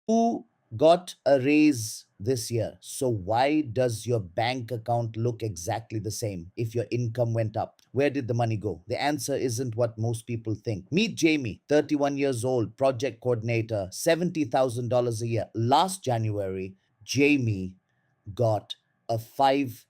Who got a raise this year? So why does your bank account look exactly the same if your income went up? Where did the money go? The answer isn't what most people think. Meet Jamie, 31 years old, project coordinator, $70,000 a year. Last January, Jamie got a 5%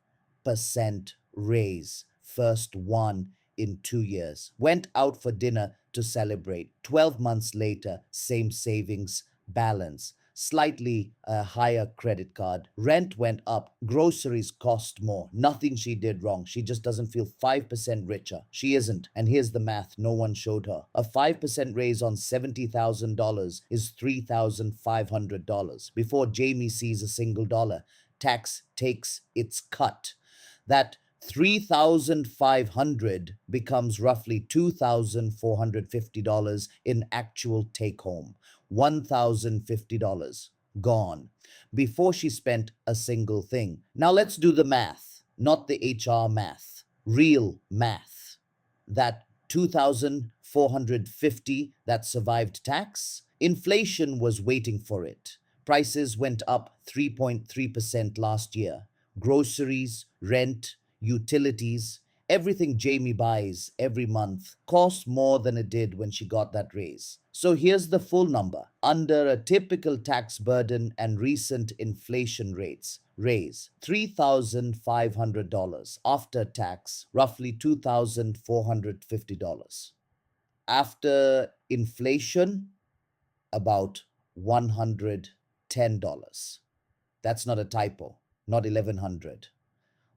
raise, first one in 2 years. Went out for dinner to celebrate. 12 months later, same savings balance. Slightly higher credit card. Rent went up. Groceries cost more. Nothing she did wrong. She just doesn't feel 5% richer. She isn't. And here's the math no one showed her. A 5% raise on $70,000 is $3,500. Before Jamie sees a single dollar, tax takes its cut. That 3,500 becomes roughly $2,450 in actual take home. $1,050 gone before she spent a single thing. Now let's do the math, not the HR math, real math. That 2,450 that survived tax, inflation was waiting for it. Prices went up 3.3% last year. Groceries, rent, utilities, everything Jamie buys every month costs more than it did when she got that raise. So here's the full number. Under a typical tax burden and recent inflation rates, raise $3,500. After tax, roughly $2,450. After inflation, about $110. That's not a typo, not 1100.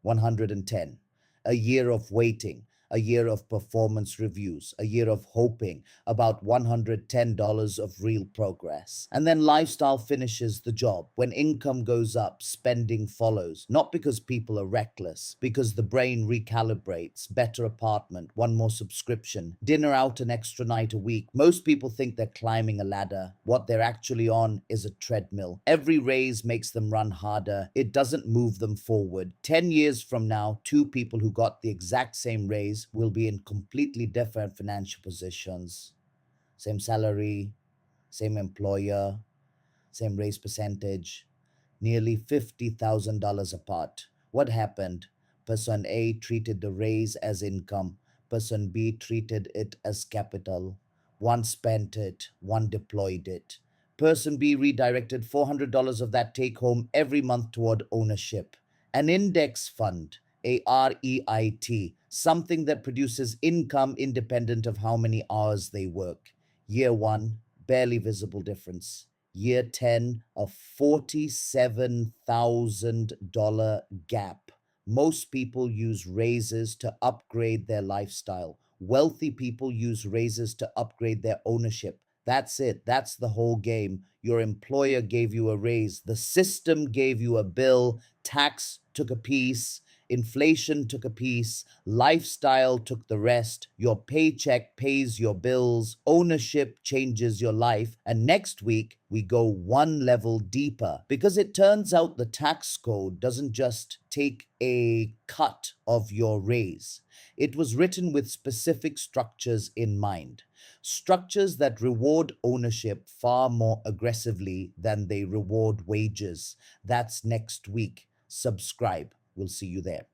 110. A year of waiting, a year of performance reviews, a year of hoping, about $110 of real progress. And then lifestyle finishes the job. When income goes up, spending follows. Not because people are reckless, because the brain recalibrates. Better apartment, one more subscription, dinner out an extra night a week. Most people think they're climbing a ladder. What they're actually on is a treadmill. Every raise makes them run harder. It doesn't move them forward. 10 years from now, two people who got the exact same raise will be in completely different financial positions. Same salary, same employer, same raise percentage, nearly $50,000 apart. What happened? Person A treated the raise as income, person B treated it as capital. One spent it, one deployed it. Person B redirected $400 of that take home every month toward ownership. An index fund, a REIT, something that produces income independent of how many hours they work. Year one, barely visible difference. Year 10, a $47,000 gap. Most people use raises to upgrade their lifestyle. Wealthy people use raises to upgrade their ownership. That's it. That's the whole game. Your employer gave you a raise. The system gave you a bill. Tax took a piece. Inflation took a piece. Lifestyle took the rest. Your paycheck pays your bills. Ownership changes your life. And next week, we go one level deeper because it turns out the tax code doesn't just take a cut of your raise. It was written with specific structures in mind. Structures that reward ownership far more aggressively than they reward wages. That's next week. Subscribe. We'll see you there.